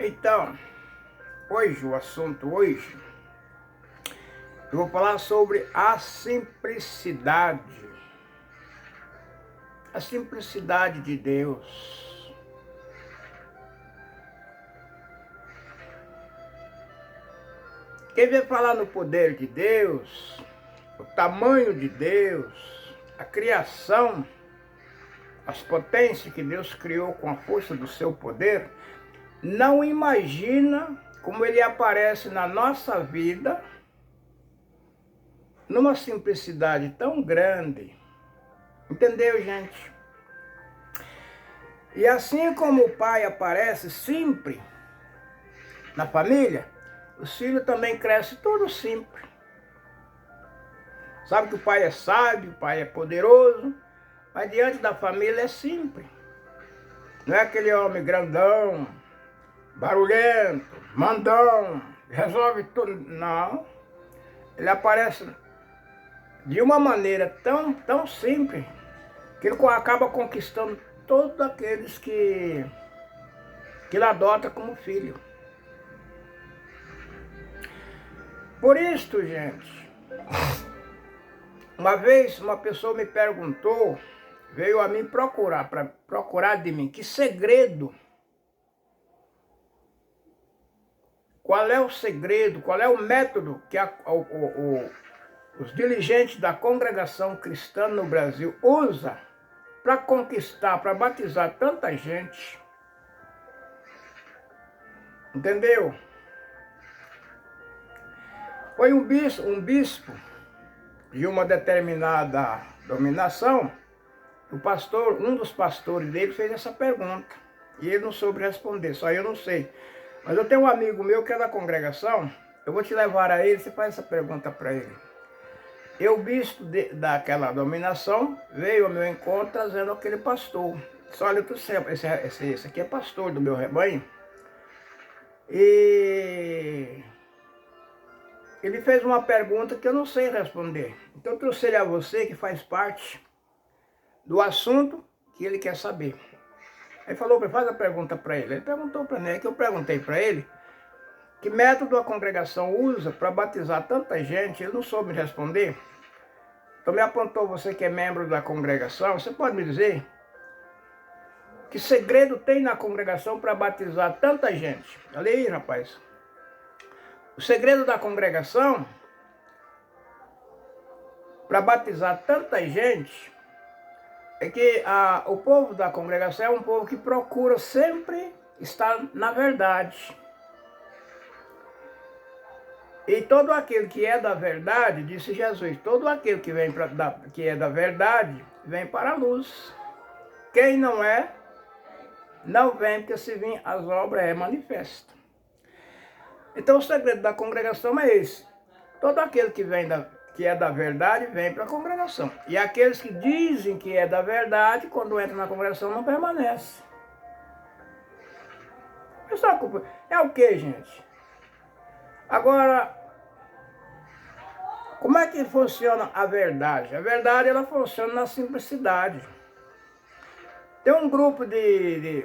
Então, o assunto hoje, eu vou falar sobre a simplicidade. A simplicidade de Deus. Quem vem falar no poder de Deus, o tamanho de Deus, a criação, as potências que Deus criou com a força do seu poder, não imagina como ele aparece na nossa vida numa simplicidade tão grande. Entendeu, gente? E assim como o pai aparece simples na família, os filhos também crescem tudo simples. Sabe que o pai é sábio, o pai é poderoso, mas diante da família é simples. Não é aquele homem grandão, barulhento, mandão, resolve tudo. Não. Ele aparece de uma maneira tão simples que ele acaba conquistando todos aqueles que ele adota como filho. Por isso, gente, uma vez uma pessoa me perguntou, veio a mim procurar de mim, que segredo? Qual é o segredo, qual é o método que os dirigentes da congregação cristã no Brasil usam para conquistar, para batizar tanta gente? Entendeu? Foi um bispo de uma determinada dominação, um dos pastores dele fez essa pergunta, e ele não soube responder, só eu não sei. Mas eu tenho um amigo meu que é da congregação, eu vou te levar a ele, você faz essa pergunta para ele. E o bispo daquela dominação veio ao meu encontro trazendo aquele pastor. Disse, olha, esse aqui é pastor do meu rebanho. E ele fez uma pergunta que eu não sei responder. Então eu trouxe ele a você, que faz parte do assunto que ele quer saber. Aí falou, faz a pergunta para ele. Ele perguntou para mim, é que eu perguntei para ele que método a congregação usa para batizar tanta gente, ele não soube me responder. Então me apontou, você que é membro da congregação, você pode me dizer que segredo tem na congregação para batizar tanta gente? Olha aí, rapaz. O segredo da congregação para batizar tanta gente é que o povo da congregação é um povo que procura sempre estar na verdade. E todo aquele que é da verdade, disse Jesus, todo aquele que é da verdade, vem para a luz. Quem não é, não vem, porque se vir as obras é manifesta. Então o segredo da congregação é esse. Todo aquele que é da verdade, vem para a congregação. E aqueles que dizem que é da verdade, quando entram na congregação, não permanece. É o que, gente? Agora, como é que funciona a verdade? A verdade, ela funciona na simplicidade. Tem um grupo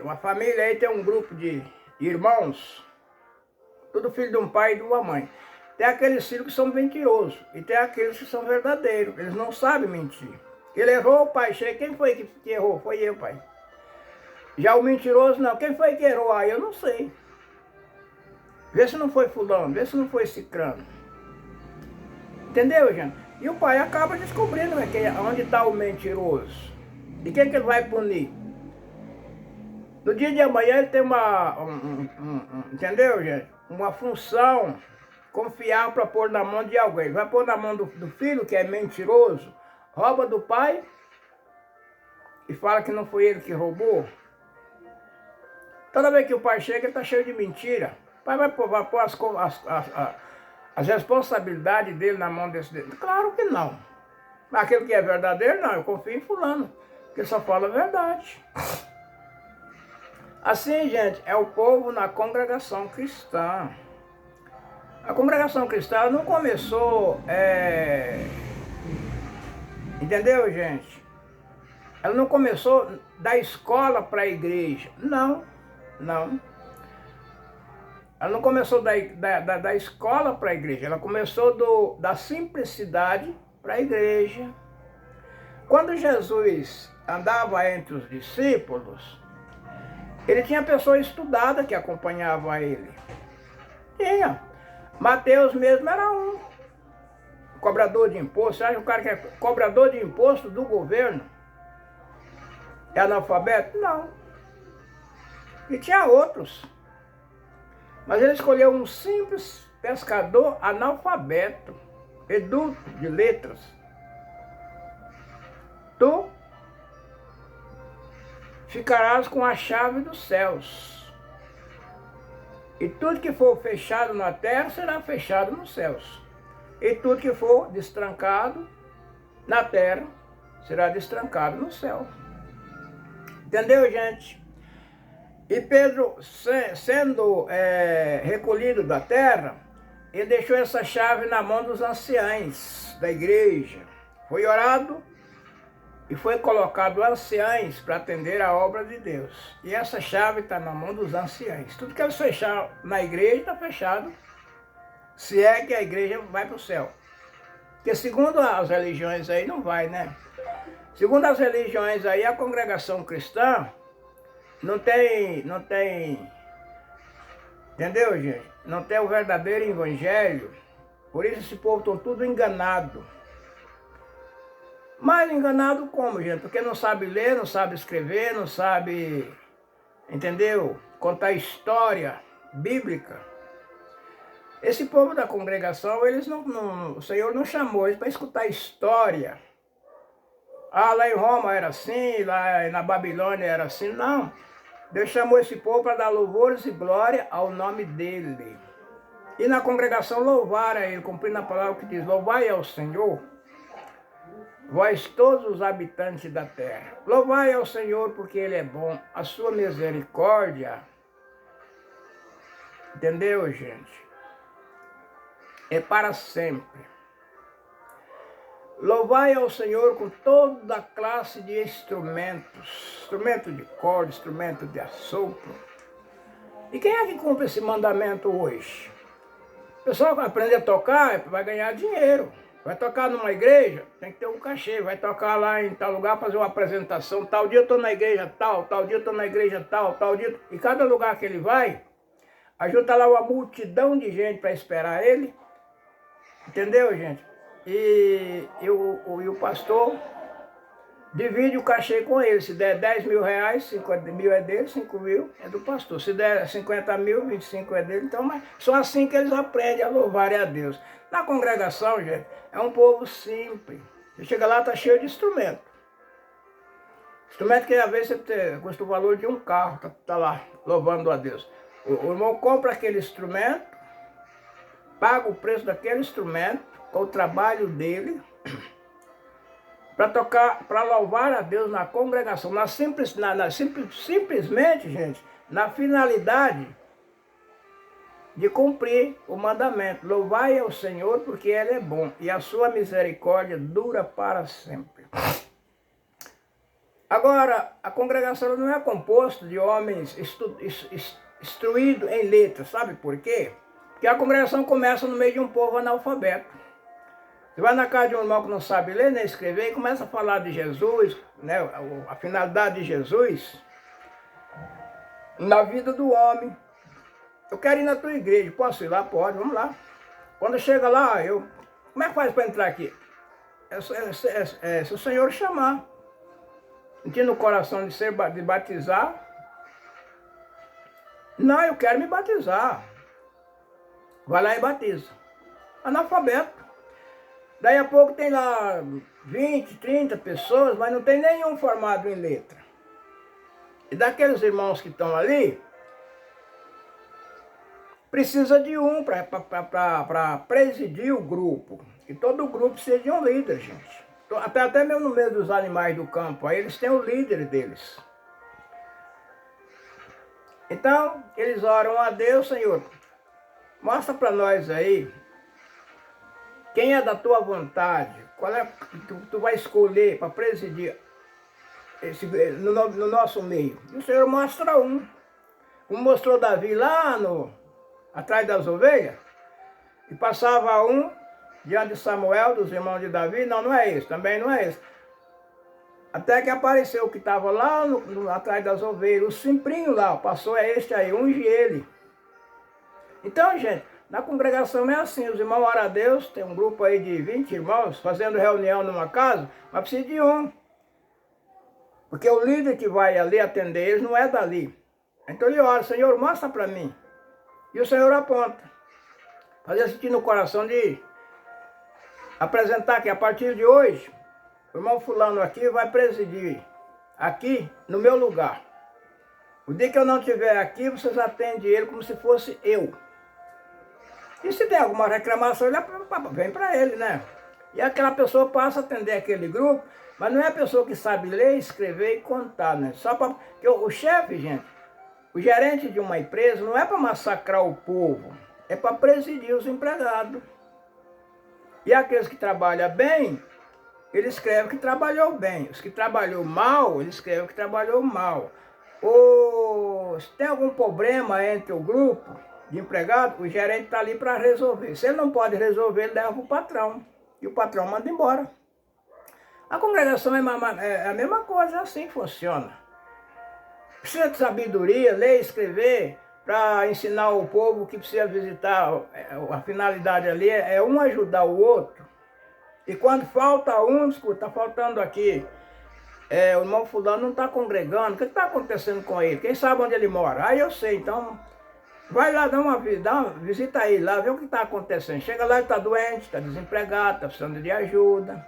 uma família aí, tem um grupo de irmãos, tudo filho de um pai e de uma mãe. Tem aqueles filhos que são mentirosos e tem aqueles que são verdadeiros. Eles não sabem mentir. Ele errou, o pai chega. Quem foi que errou? Foi eu, pai. Já o mentiroso, não. Quem foi que errou? Aí eu não sei. Vê se não foi fulano, vê se não foi cicrano. Entendeu, gente? E o pai acaba descobrindo onde está o mentiroso. E quem que ele vai punir? No dia de amanhã ele tem entendeu, gente? Uma função confiável para pôr na mão de alguém. Vai pôr na mão do filho, que é mentiroso, rouba do pai e fala que não foi ele que roubou. Toda vez que o pai chega, ele está cheio de mentira. O pai vai pôr as responsabilidades dele na mão desse dele. Claro que não. Mas aquele que é verdadeiro, não. Eu confio em fulano, porque ele só fala a verdade. Assim, gente, é o povo na congregação cristã. A congregação cristã não começou, entendeu, gente? Ela não começou da escola para a igreja. Não, não. Ela não começou da escola para a igreja, ela começou da simplicidade para a igreja. Quando Jesus andava entre os discípulos, ele tinha pessoa estudada que acompanhava ele. Tinha. Mateus mesmo era um cobrador de imposto. Você acha que o cara que é cobrador de imposto do governo é analfabeto? Não. E tinha outros. Mas ele escolheu um simples pescador analfabeto, educo de letras. Tu ficarás com a chave dos céus. E tudo que for fechado na terra será fechado nos céus. E tudo que for destrancado na terra será destrancado no céu. Entendeu, gente? E Pedro, sendo recolhido da terra, ele deixou essa chave na mão dos anciães da igreja. Foi orado e foi colocado anciães para atender a obra de Deus. E essa chave está na mão dos anciães. Tudo que eles fechar na igreja está fechado, se é que a igreja vai para o céu. Porque segundo as religiões aí não vai, né? Segundo as religiões aí, a congregação cristã não tem, entendeu, gente? Não tem o verdadeiro evangelho. Por isso esse povo está tudo enganado. Mas enganado como, gente? Porque não sabe ler, não sabe escrever, não sabe, entendeu? Contar história bíblica. Esse povo da congregação, eles o Senhor não chamou eles para escutar história. Ah, lá em Roma era assim, lá na Babilônia era assim. Não. Deus chamou esse povo para dar louvores e glória ao nome dele. E na congregação louvar a ele, cumprindo a palavra que diz: louvai ao Senhor, vós todos os habitantes da terra. Louvai ao Senhor porque Ele é bom, a sua misericórdia. Entendeu, gente? É para sempre. Louvai ao Senhor com toda classe de instrumentos. Instrumento de corda, instrumento de assopro. E quem é que cumpre esse mandamento hoje? O pessoal que aprende a tocar vai ganhar dinheiro. Vai tocar numa igreja, tem que ter um cachê. Vai tocar lá em tal lugar, fazer uma apresentação. Tal dia eu estou na igreja tal dia eu estou na igreja tal dia. E cada lugar que ele vai, ajuda lá uma multidão de gente para esperar ele. Entendeu, gente? E o pastor divide o cachê com ele. Se der 10 mil reais, 50 mil é dele, 5 mil é do pastor. Se der 50 mil, 25 é dele. Então, mas só assim que eles aprendem a louvar a Deus. Na congregação, gente, é um povo simples. Você chega lá, está cheio de instrumento. Instrumento que às vezes você custa o valor de um carro, tá lá louvando a Deus. O irmão compra aquele instrumento, paga o preço daquele instrumento, com o trabalho dele, para tocar, para louvar a Deus na congregação, simplesmente, gente, na finalidade de cumprir o mandamento. Louvai ao Senhor porque Ele é bom e a sua misericórdia dura para sempre. Agora, a congregação não é composta de homens instruídos em letras, sabe por quê? Porque a congregação começa no meio de um povo analfabeto. Você vai na casa de um irmão que não sabe ler nem escrever e começa a falar de Jesus, né, a finalidade de Jesus na vida do homem. Eu quero ir na tua igreja, posso ir lá? Pode, vamos lá. Quando chega lá, como é que faz para entrar aqui? Se o Senhor chamar. Não tinha no coração de batizar. Não, eu quero me batizar. Vai lá e batiza. Analfabeto. Daí a pouco tem lá 20, 30 pessoas, mas não tem nenhum formado em letra. E daqueles irmãos que estão ali, precisa de um para presidir o grupo. E todo o grupo precisa de um líder, gente. Até mesmo no meio dos animais do campo, aí eles têm o líder deles. Então, eles oram a Deus: Senhor, mostra para nós aí quem é da tua vontade, qual é que tu vai escolher para presidir no nosso meio. E o Senhor mostra um. Como mostrou Davi lá atrás das ovelhas, e passava um diante de Samuel, dos irmãos de Davi, não é esse, também não é esse. Até que apareceu o que estava lá atrás das ovelhas, o simprinho lá, passou é este aí, unge ele. Então, gente, na congregação é assim, os irmãos oram a Deus, tem um grupo aí de 20 irmãos fazendo reunião numa casa, mas precisa de um. Porque o líder que vai ali atender eles não é dali. Então ele ora, Senhor, mostra para mim. E o Senhor aponta. Fazia sentir no coração de apresentar que a partir de hoje, o irmão fulano aqui vai presidir aqui no meu lugar. O dia que eu não estiver aqui, vocês atendem ele como se fosse eu. E se tem alguma reclamação, ele vem para ele, né? E aquela pessoa passa a atender aquele grupo, mas não é a pessoa que sabe ler, escrever e contar, né? Só para... Porque o chefe, gente, o gerente de uma empresa não é para massacrar o povo, é para presidir os empregados. E aqueles que trabalham bem, ele escreve que trabalhou bem. Os que trabalhou mal, ele escreve que trabalhou mal. Ou se tem algum problema entre o grupo de empregados, o gerente está ali para resolver. Se ele não pode resolver, ele leva para o patrão. E o patrão manda embora. A congregação é a mesma coisa, é assim que funciona. Precisa de sabedoria, ler e escrever, para ensinar o povo que precisa visitar. A finalidade ali é um ajudar o outro. E quando falta um, escuta, está faltando aqui, o irmão fulano não está congregando, o que está acontecendo com ele? Quem sabe onde ele mora? Ah, eu sei, então vai lá, dá uma visita aí, lá, vê o que está acontecendo. Chega lá, ele está doente, está desempregado, está precisando de ajuda,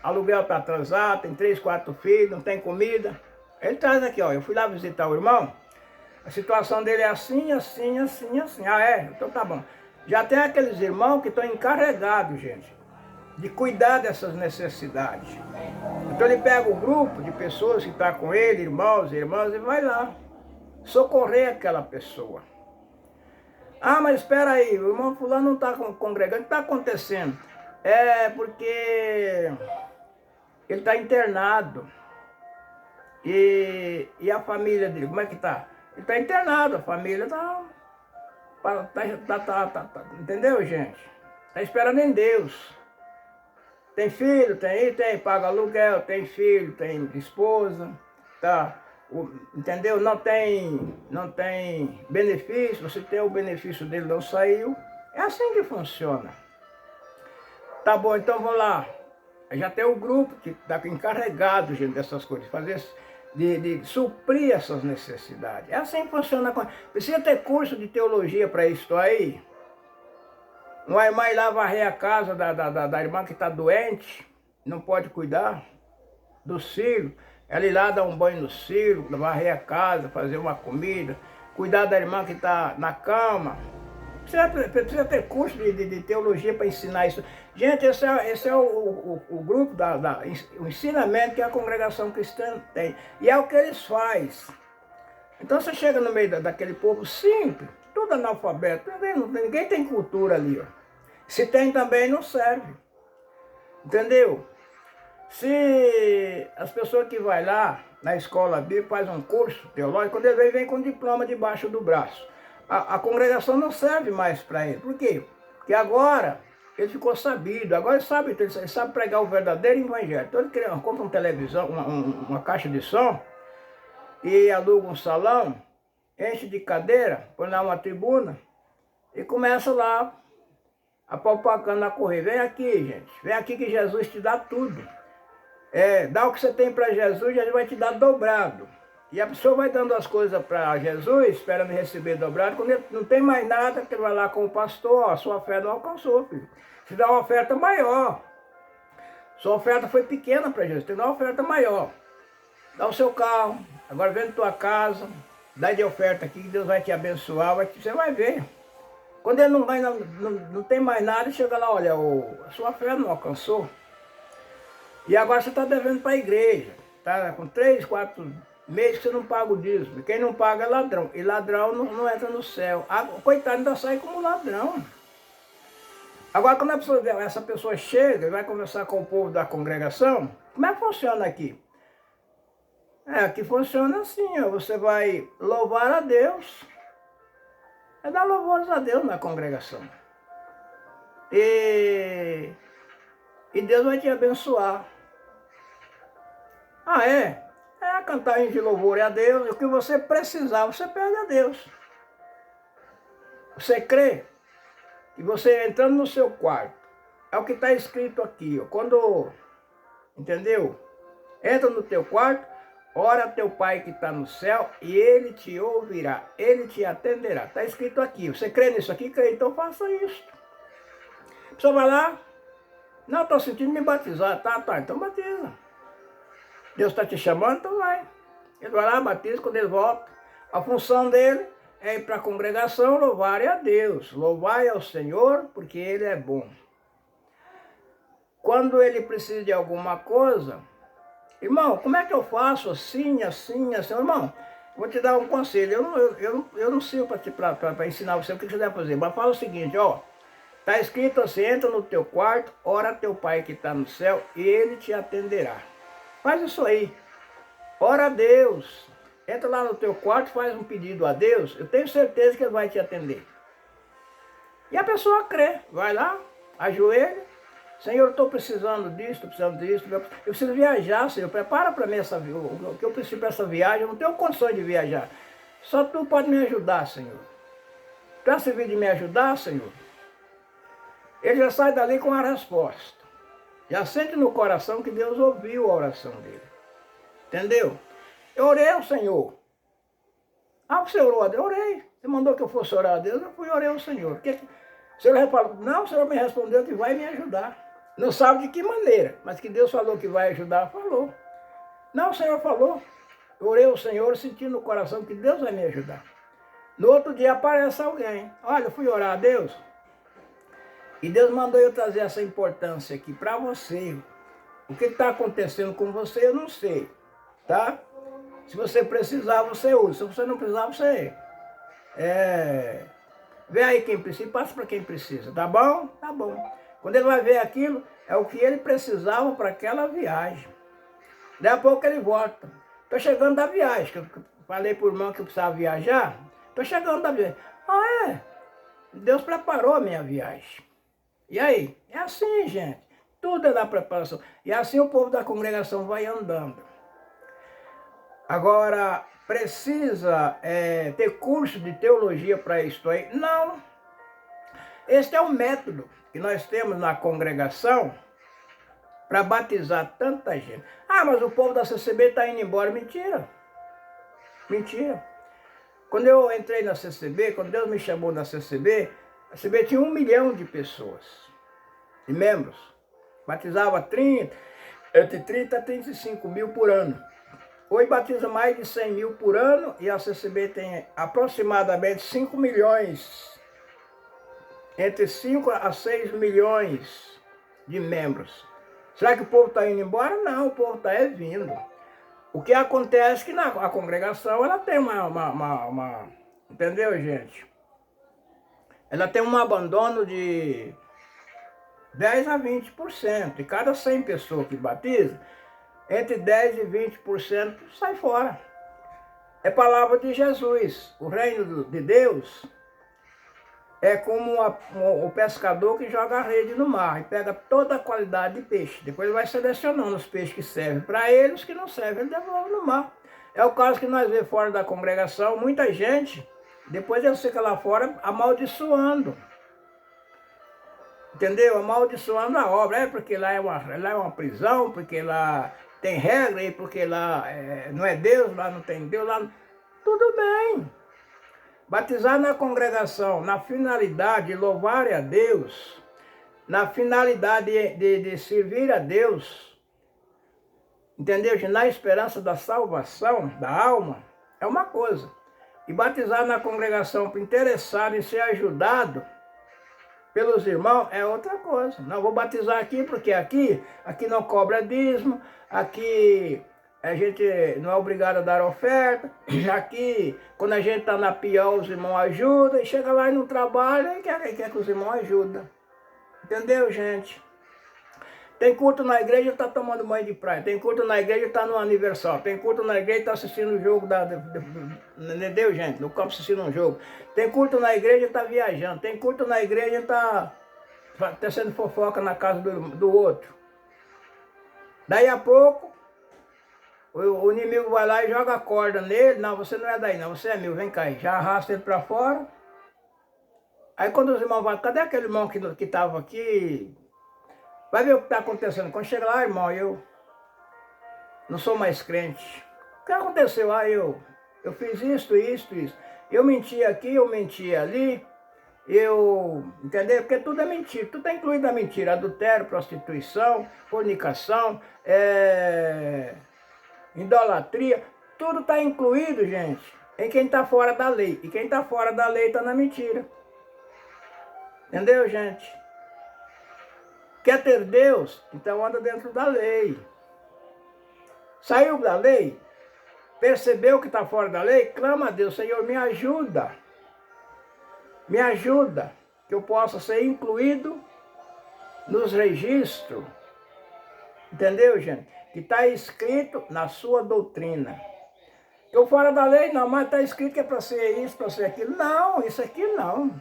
aluguel está atrasado, tem 3, 4 filhos, não tem comida. Ele traz aqui, ó, eu fui lá visitar o irmão, a situação dele é assim, assim, assim, assim. Ah, é? Então tá bom. Já tem aqueles irmãos que estão encarregados, gente, de cuidar dessas necessidades. Então ele pega o grupo de pessoas que está com ele, irmãos e irmãs, e vai lá socorrer aquela pessoa. Ah, mas espera aí, o irmão fulano não está congregando, o que está acontecendo? É porque ele está internado. E a família dele, como é que está? Ele está internado, a família está... Entendeu, gente? Está esperando em Deus. Tem filho, tem, paga aluguel, tem filho, tem esposa, tá? Entendeu? Não tem benefício, você tem o benefício dele, não saiu. É assim que funciona. Tá bom, então vamos lá. Já tem o grupo que está encarregado, gente, dessas coisas, de suprir essas necessidades. É assim que funciona. Precisa ter curso de teologia para isso aí. Não vai mais lá varrer a casa da irmã que está doente, não pode cuidar dos filhos. Ela ir lá dar um banho no filho, varrer a casa, fazer uma comida, cuidar da irmã que está na cama. Precisa ter curso de teologia para ensinar isso. Gente, esse é o grupo, o ensinamento que a congregação cristã tem. E é o que eles fazem. Então você chega no meio daquele povo simples, tudo analfabeto, ninguém tem cultura ali, ó. Se tem também, não serve. Entendeu? Se as pessoas que vão lá na escola bíblica fazem um curso teológico, quando ele vem com diploma debaixo do braço. A congregação não serve mais para ele. Por quê? Porque agora ele ficou sabido, agora ele sabe pregar o verdadeiro evangelho. Então ele compra uma televisão, uma caixa de som, e aluga um salão, enche de cadeira, põe lá uma tribuna, e começa lá a propaganda a correr. Vem aqui, gente, vem aqui que Jesus te dá tudo. Dá o que você tem para Jesus, Jesus vai te dar dobrado. E a pessoa vai dando as coisas para Jesus, esperando receber dobrado. Quando ele não tem mais nada, que ele vai lá com o pastor, ó, sua fé não alcançou, filho. Te dá uma oferta maior. Sua oferta foi pequena para Jesus, tem uma oferta maior. Dá o seu carro, agora vem na tua casa, dá de oferta aqui, que Deus vai te abençoar, você vai ver. Quando ele não tem mais nada, chega lá, olha, a sua fé não alcançou. E agora você está devendo para a igreja. Está com 3, 4 meses que você não paga o dízimo. Quem não paga é ladrão. E ladrão não entra no céu. Coitado, ainda sai como ladrão. Agora, quando essa pessoa chega e vai conversar com o povo da congregação, como é que funciona aqui? Aqui funciona assim, ó, você vai louvar a Deus. É dar louvores a Deus na congregação. E Deus vai te abençoar. Ah, é? É cantar de louvor a Deus. O que você precisar, você pede a Deus. Você crê? E você entrando no seu quarto. É o que está escrito aqui. Ó. Quando, entendeu? Entra no teu quarto, ora a teu pai que está no céu e ele te ouvirá. Ele te atenderá. Está escrito aqui. Você crê nisso aqui? Crê. Então faça isso. A pessoa vai lá. Não, estou sentindo me batizar. Tá. Então batiza. Deus está te chamando, então vai. Ele vai lá, batiza, quando ele volta. A função dele é ir para a congregação louvar a Deus. Louvai ao Senhor, porque Ele é bom. Quando ele precisa de alguma coisa, irmão, como é que eu faço assim? Irmão, vou te dar um conselho. Eu não sirvo para ensinar você o que você deve fazer, mas fala o seguinte, ó. Está escrito assim, entra no teu quarto, ora teu pai que está no céu e ele te atenderá. Faz isso aí. Ora a Deus. Entra lá no teu quarto, faz um pedido a Deus. Eu tenho certeza que Ele vai te atender. E a pessoa crê. Vai lá, ajoelha. Senhor, eu estou precisando disso, Eu preciso viajar, Senhor. Prepara para mim o que eu preciso para essa viagem. Eu não tenho condições de viajar. Só Tu pode me ajudar, Senhor. Tu é servir de me ajudar, Senhor? Ele já sai dali com a resposta. Já sente no coração que Deus ouviu a oração dele. Entendeu? Eu orei ao Senhor. Ah, você orou a Deus? Eu orei. Você mandou que eu fosse orar a Deus, eu fui orar ao Senhor. O Senhor falou, não, o Senhor me respondeu que vai me ajudar. Não sabe de que maneira, mas que Deus falou que vai ajudar, falou. Não, o Senhor falou. Eu orei ao Senhor, sentindo no coração que Deus vai me ajudar. No outro dia aparece alguém. Olha, eu fui orar a Deus. E Deus mandou eu trazer essa importância aqui para você. O que está acontecendo com você, eu não sei. Tá? Se você precisar, você usa. Se você não precisar, você vê aí quem precisa, passa para quem precisa. Tá bom? Tá bom. Quando ele vai ver aquilo, é o que ele precisava para aquela viagem. Daí a pouco ele volta. Estou chegando da viagem, que eu falei por irmão que eu precisava viajar. Estou chegando da viagem. Ah, é? Deus preparou a minha viagem. E aí? É assim, gente. Tudo é da preparação. E assim o povo da congregação vai andando. Agora, precisa ter curso de teologia para isso aí? Não. Este é o método que nós temos na congregação para batizar tanta gente. Ah, mas o povo da CCB está indo embora. Mentira. Mentira. Quando eu entrei na CCB, quando Deus me chamou na CCB, a CCB tinha 1 milhão de pessoas, de membros. Batizava entre 30 a 35 mil por ano. Hoje batiza mais de 100 mil por ano e a CCB tem aproximadamente 5 milhões, entre 5 a 6 milhões de membros. Será que o povo está indo embora? Não, o povo está vindo. O que acontece é que a congregação ela tem entendeu, gente? Ela tem um abandono de 10 a 20%. E cada 100 pessoas que batiza, entre 10 e 20% sai fora. É palavra de Jesus. O reino de Deus é como o pescador que joga a rede no mar e pega toda a qualidade de peixe. Depois ele vai selecionando os peixes que servem para ele, os que não servem, ele devolve no mar. É o caso que nós vemos fora da congregação, muita gente, depois ele fica lá fora amaldiçoando. Entendeu? Amaldiçoando a obra. É porque lá é uma prisão, porque lá tem regra, e porque lá não é Deus, lá não tem Deus, lá... Tudo bem. Batizar na congregação, na finalidade de louvar a Deus, na finalidade de servir a Deus, entendeu? Na esperança da salvação da alma, é uma coisa. E batizar na congregação para interessado em ser ajudado pelos irmãos é outra coisa. Não, vou batizar aqui porque aqui não cobra dízimo, aqui a gente não é obrigado a dar oferta, aqui quando a gente está na pior os irmãos ajudam, e chega lá e não trabalha e quer que os irmãos ajudem. Entendeu, gente? Tem culto na igreja, está tomando banho de praia. Tem culto na igreja, está no aniversário. Tem culto na igreja, está assistindo o jogo entendeu, gente? No campo assistindo um jogo. Tem culto na igreja, está viajando. Tem culto na igreja, está tecendo fofoca na casa do outro. Daí a pouco, o inimigo vai lá e joga a corda nele. Não, você não é daí, não. Você é meu, vem cá aí. Já arrasta ele para fora. Aí quando os irmãos vão, cadê aquele irmão que estava aqui? Vai ver o que está acontecendo. Quando chega lá, irmão, eu não sou mais crente. O que aconteceu? Eu fiz isso. Eu menti aqui, eu menti ali. Entendeu? Porque tudo é mentira. Tudo é incluído na mentira. Adultério, prostituição, fornicação, idolatria. Tudo está incluído, gente, em quem está fora da lei. E quem está fora da lei está na mentira. Entendeu, gente? Quer ter Deus? Então anda dentro da lei. Saiu da lei? Percebeu que está fora da lei? Clama a Deus, Senhor, me ajuda. Me ajuda, que eu possa ser incluído nos registros. Entendeu, gente? Que está escrito na sua doutrina. Eu fora da lei, não, mas está escrito que é para ser isso, para ser aquilo. Não, isso aqui não.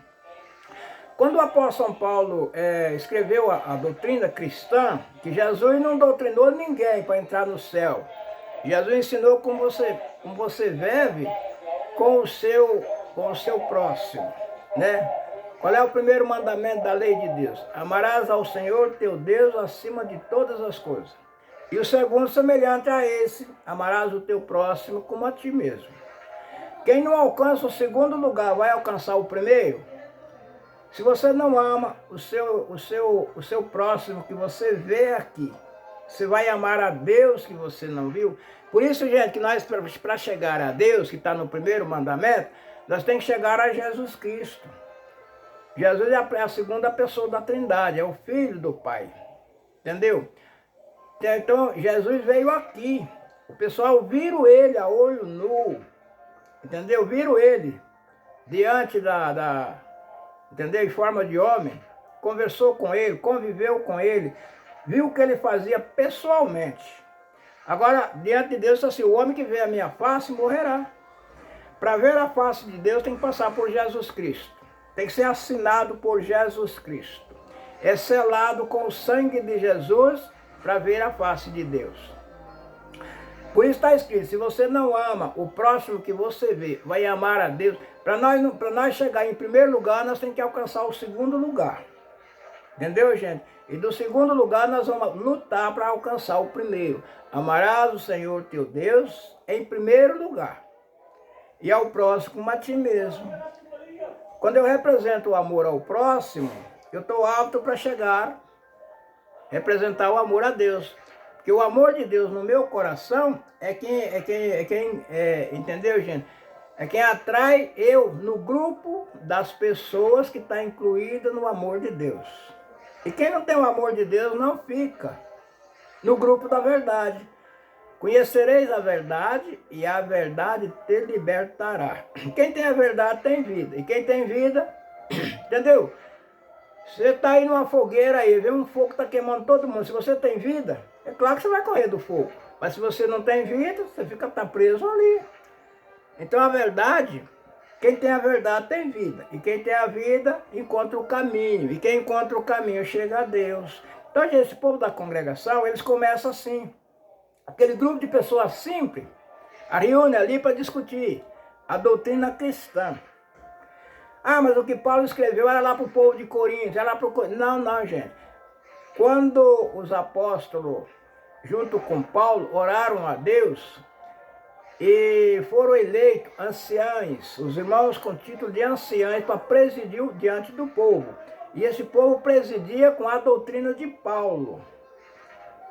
Quando o apóstolo São Paulo escreveu a doutrina cristã, que Jesus não doutrinou ninguém para entrar no céu. Jesus ensinou como você vive com o seu próximo, né? Qual é o primeiro mandamento da lei de Deus? Amarás ao Senhor teu Deus acima de todas as coisas. E o segundo, semelhante a esse, amarás o teu próximo como a ti mesmo. Quem não alcança o segundo lugar vai alcançar o primeiro? Se você não ama o seu próximo que você vê aqui, você vai amar a Deus que você não viu. Por isso, gente, que nós, para chegar a Deus, que está no primeiro mandamento, nós temos que chegar a Jesus Cristo. Jesus é a segunda pessoa da Trindade, é o Filho do Pai. Entendeu? Então, Jesus veio aqui. O pessoal viram ele a olho nu. Entendeu? Viram ele diante entendeu? Em forma de homem, conversou com ele, conviveu com ele, viu o que ele fazia pessoalmente. Agora, diante de Deus, assim, o homem que vê a minha face morrerá. Para ver a face de Deus tem que passar por Jesus Cristo. Tem que ser assinado por Jesus Cristo. É selado com o sangue de Jesus para ver a face de Deus. Por isso está escrito, se você não ama o próximo que você vê, vai amar a Deus. Para nós chegar em primeiro lugar, nós temos que alcançar o segundo lugar. Entendeu, gente? E do segundo lugar, nós vamos lutar para alcançar o primeiro. Amarás o Senhor teu Deus em primeiro lugar. E ao próximo como a ti mesmo. Quando eu represento o amor ao próximo, eu estou apto para representar o amor a Deus. Porque o amor de Deus no meu coração entendeu, gente? É quem atrai eu no grupo das pessoas que está incluída no amor de Deus. E quem não tem o amor de Deus não fica no grupo da verdade. Conhecereis a verdade e a verdade te libertará. Quem tem a verdade tem vida. E quem tem vida, entendeu? Você está aí numa fogueira aí, vê um fogo que está queimando todo mundo. Se você tem vida, é claro que você vai correr do fogo. Mas se você não tem vida, você tá preso ali. Então a verdade, quem tem a verdade tem vida. E quem tem a vida encontra o caminho. E quem encontra o caminho chega a Deus. Então, gente, esse povo da congregação, eles começam assim. Aquele grupo de pessoas simples, reúne ali para discutir a doutrina cristã. Ah, mas o que Paulo escreveu era lá para o povo de Corinto, era lá para o... Não, gente. Quando os apóstolos, junto com Paulo, oraram a Deus e foram eleitos anciães, os irmãos com título de anciães, para presidir diante do povo. E esse povo presidia com a doutrina de Paulo.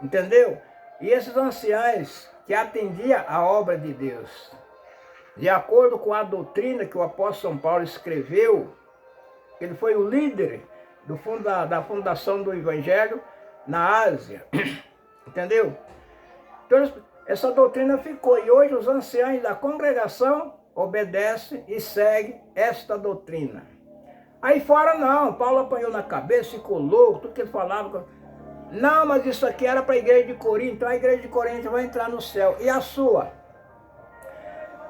Entendeu? E esses anciães que atendiam a obra de Deus, de acordo com a doutrina que o apóstolo São Paulo escreveu, ele foi o líder da fundação do Evangelho na Ásia, entendeu? Então, essa doutrina ficou, e hoje os anciãos da congregação obedecem e seguem esta doutrina. Aí fora não, Paulo apanhou na cabeça, ficou louco, tudo que ele falava. Não, mas isso aqui era para a igreja de Corinto, então a igreja de Corinto vai entrar no céu. E a sua?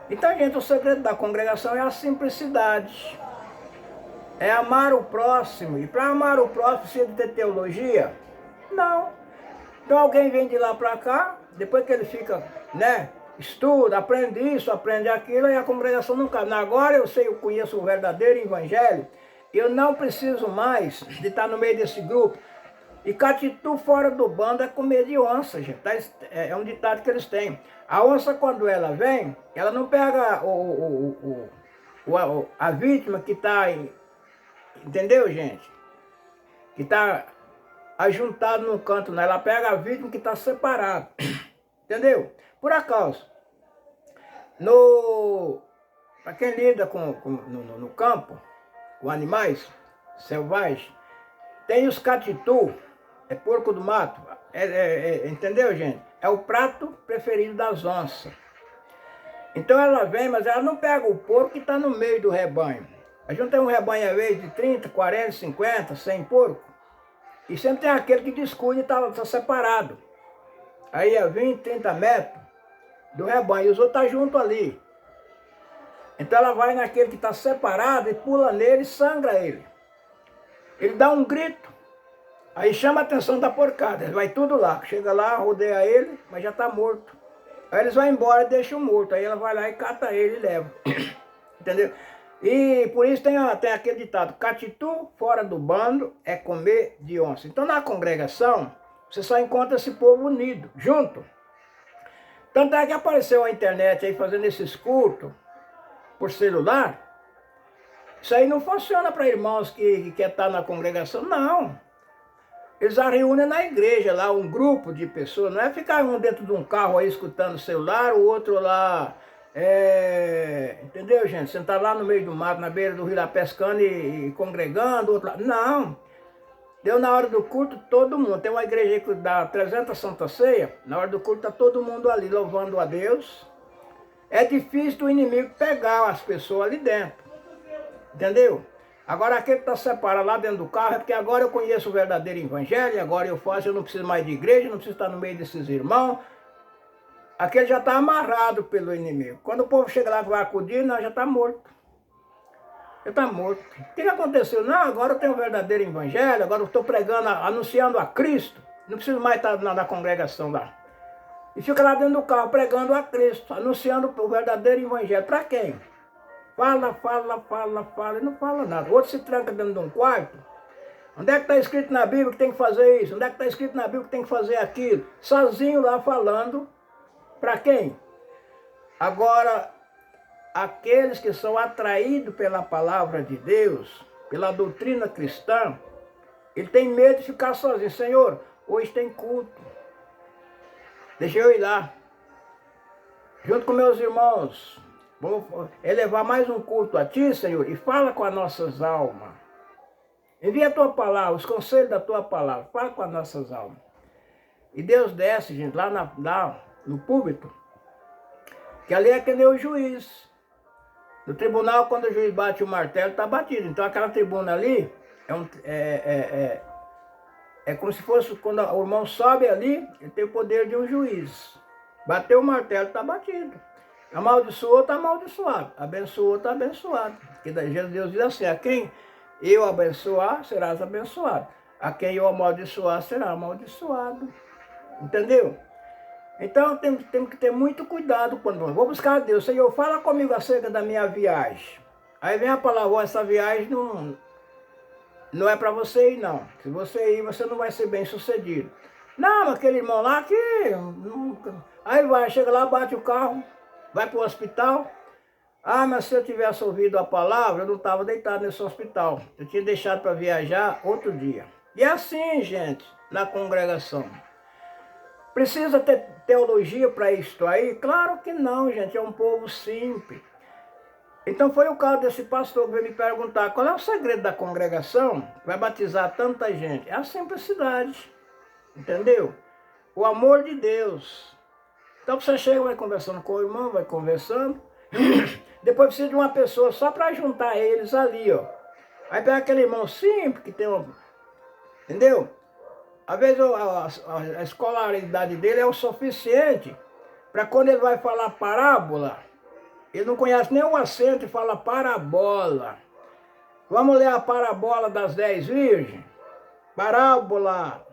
Então, gente, o segredo da congregação é a simplicidade. É amar o próximo. E para amar o próximo precisa de ter teologia? Não. Então alguém vem de lá para cá, depois que ele fica, né, estuda, aprende isso, aprende aquilo, e a congregação nunca. Agora eu sei, eu conheço o verdadeiro evangelho, eu não preciso mais de estar no meio desse grupo. E catitu fora do bando é comer de onça, gente. É um ditado que eles têm. A onça, quando ela vem, ela não pega a vítima que está, entendeu, gente? Que está ajuntado num canto, né? Ela pega a vítima que está separada, entendeu? Por acaso, para quem lida no campo, com animais selvagens, tem os catitu, é porco do mato, entendeu, gente? É o prato preferido das onças. Então ela vem, mas ela não pega o porco que está no meio do rebanho. A gente tem um rebanho, às vezes, de 30, 40, 50, 100 porcos, e sempre tem aquele que descuida e está separado. Aí é 20, 30 metros do rebanho, e os outros estão juntos ali. Então ela vai naquele que está separado e pula nele e sangra ele. Ele dá um grito, aí chama a atenção da porcada, ele vai tudo lá. Chega lá, rodeia ele, mas já está morto. Aí eles vão embora e deixam morto, aí ela vai lá e cata ele e leva. Entendeu? E por isso tem aquele ditado, catitu fora do bando é comer de onça. Então na congregação, você só encontra esse povo unido, junto. Tanto é que apareceu a internet aí fazendo esses cultos por celular. Isso aí não funciona para irmãos que quer estar na congregação, não. Eles já reúnem na igreja lá, um grupo de pessoas, não é ficar um dentro de um carro aí escutando o celular, o outro lá, entendeu, gente? Sentar lá no meio do mato, na beira do rio lá pescando e congregando, outro lá. Não. Deu na hora do culto todo mundo. Tem uma igreja aí que dá 300 Santa Ceia, na hora do culto está todo mundo ali louvando a Deus. É difícil do inimigo pegar as pessoas ali dentro. Entendeu? Agora aquele que está separado lá dentro do carro é porque agora eu conheço o verdadeiro evangelho, agora eu faço, eu não preciso mais de igreja, não preciso estar no meio desses irmãos. Aquele já está amarrado pelo inimigo. Quando o povo chega lá que vai acudir, não, já está morto. Já está morto. O que aconteceu? Não, agora eu tenho o verdadeiro evangelho, agora eu estou pregando, anunciando a Cristo. Não preciso mais estar na congregação lá. E fica lá dentro do carro pregando a Cristo, anunciando o verdadeiro evangelho. Para quem? Fala, e não fala nada. O outro se tranca dentro de um quarto. Onde é que está escrito na Bíblia que tem que fazer isso? Onde é que está escrito na Bíblia que tem que fazer aquilo? Sozinho lá falando. Para quem? Agora, aqueles que são atraídos pela palavra de Deus, pela doutrina cristã, ele tem medo de ficar sozinho. Senhor, hoje tem culto. Deixa eu ir lá. Junto com meus irmãos. Vou elevar mais um culto a Ti, Senhor, e fala com as nossas almas. Envia a Tua palavra, os conselhos da Tua palavra, fala com as nossas almas. E Deus desce, gente, lá no púlpito, que ali é que nem o juiz. No tribunal, quando o juiz bate o martelo, está batido. Então aquela tribuna ali é como se fosse, quando o irmão sobe ali, ele tem o poder de um juiz. Bateu o martelo, está batido. Amaldiçoou, está amaldiçoado. Abençoou, está abençoado. Porque Deus diz assim, a quem eu abençoar, serás abençoado. A quem eu amaldiçoar, será amaldiçoado. Entendeu? Então temos que ter muito cuidado quando vou buscar a Deus. Senhor, fala comigo acerca da minha viagem. Aí vem a palavra, essa viagem não é para você ir, não. Se você ir, você não vai ser bem sucedido. Não, aquele irmão lá que... Aí vai, chega lá, bate o carro, vai para o hospital. Ah, mas se eu tivesse ouvido a palavra, eu não estava deitado nesse hospital. Eu tinha deixado para viajar outro dia. E é assim, gente, na congregação. Precisa ter teologia para isto aí? Claro que não, gente, é um povo simples. Então foi o caso desse pastor que veio me perguntar qual é o segredo da congregação que vai batizar tanta gente. É a simplicidade, entendeu? O amor de Deus. Então você chega, vai conversando com o irmão, vai conversando. Depois precisa de uma pessoa só para juntar eles ali, ó. Aí pega aquele irmão simples que tem um... Entendeu? Às vezes a escolaridade dele é o suficiente para quando ele vai falar parábola, ele não conhece nem o acento e fala parabola. Vamos ler a parábola das 10 virgens? Parábola.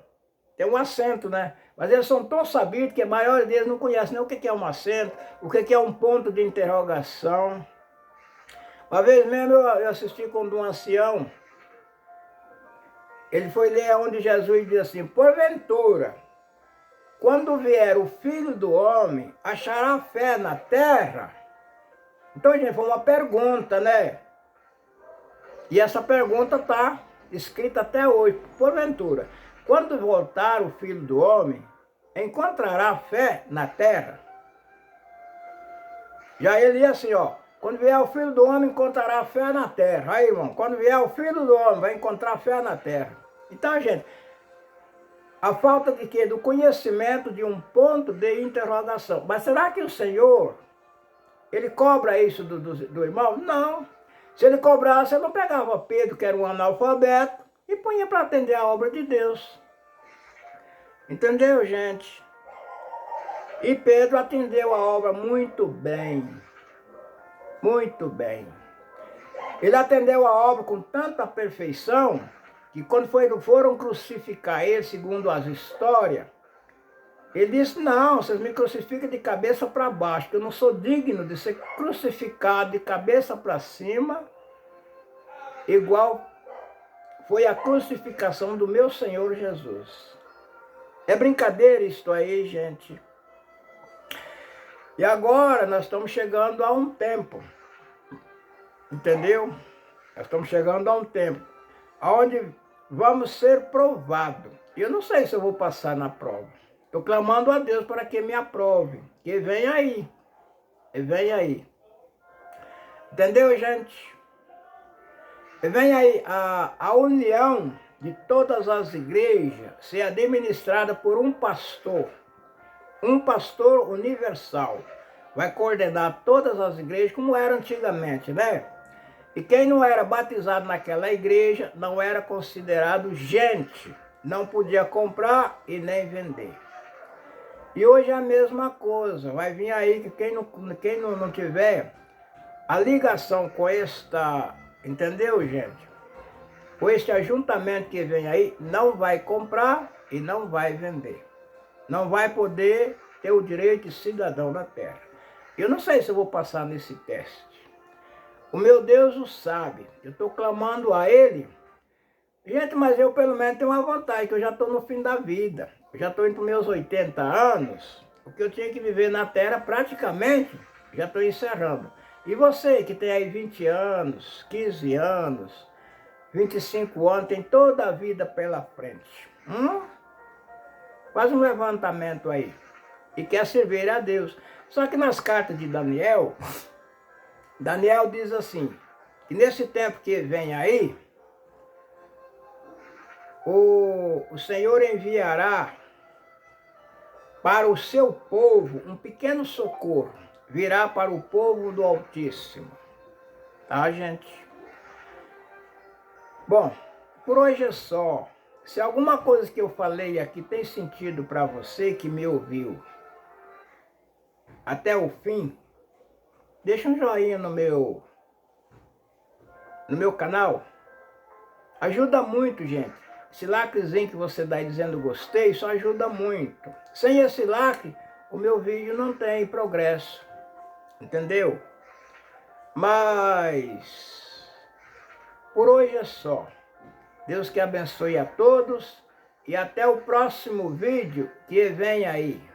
Tem um acento, né? Mas eles são tão sabidos que a maioria deles não conhece nem o que é um acento, o que é um ponto de interrogação. Uma vez mesmo eu assisti com um ancião, ele foi ler onde Jesus diz assim, porventura, quando vier o Filho do Homem, achará fé na terra? Então, gente, foi uma pergunta, né? E essa pergunta está escrita até hoje, porventura. Quando voltar o Filho do Homem, encontrará fé na terra? Já ele ia assim, ó. Quando vier o Filho do Homem, encontrará fé na terra. Aí, irmão, quando vier o Filho do Homem, vai encontrar fé na terra. Então, gente, a falta de quê? Do conhecimento de um ponto de interrogação. Mas será que o Senhor, ele cobra isso do irmão? Não. Se ele cobrasse, ele não pegava Pedro, que era um analfabeto, e punha para atender a obra de Deus. Entendeu, gente? E Pedro atendeu a obra muito bem. Muito bem. Ele atendeu a obra com tanta perfeição, que quando foram crucificar ele, segundo as histórias, ele disse, não, vocês me crucificam de cabeça para baixo, que eu não sou digno de ser crucificado de cabeça para cima, igual foi a crucificação do meu Senhor Jesus. É brincadeira isso aí, gente. E agora nós estamos chegando a um tempo, entendeu? Nós estamos chegando a um tempo onde vamos ser provados. Eu não sei se eu vou passar na prova. Estou clamando a Deus para que me aprove, que vem aí, que vem aí. Entendeu, gente? Vem aí a união de todas as igrejas ser administrada por um pastor universal. Vai coordenar todas as igrejas como era antigamente, né? E quem não era batizado naquela igreja não era considerado gente, não podia comprar e nem vender. E hoje é a mesma coisa, vai vir aí que quem não tiver a ligação com esta, entendeu, gente? Com este ajuntamento que vem aí, não vai comprar e não vai vender. Não vai poder ter o direito de cidadão na terra. Eu não sei se eu vou passar nesse teste. O meu Deus o sabe. Eu estou clamando a Ele. Gente, mas eu pelo menos tenho uma vantagem, que eu já estou no fim da vida. Eu já estou indo para meus 80 anos. O que eu tinha que viver na terra, praticamente, já estou encerrando. E você que tem aí 20 anos, 15 anos, 25 anos, tem toda a vida pela frente. Faz um levantamento aí. E quer servir a Deus. Só que nas cartas de Daniel, Daniel diz assim, que nesse tempo que vem aí, o Senhor enviará para o seu povo um pequeno socorro, virá para o povo do Altíssimo. Tá, gente? Bom, por hoje é só. Se alguma coisa que eu falei aqui tem sentido para você que me ouviu até o fim, deixa um joinha no meu canal. Ajuda muito, gente. Esse lacrezinho que você dá aí dizendo gostei, só ajuda muito. Sem esse lacre, o meu vídeo não tem progresso. Entendeu? Mas por hoje é só. Deus que abençoe a todos e até o próximo vídeo que vem aí.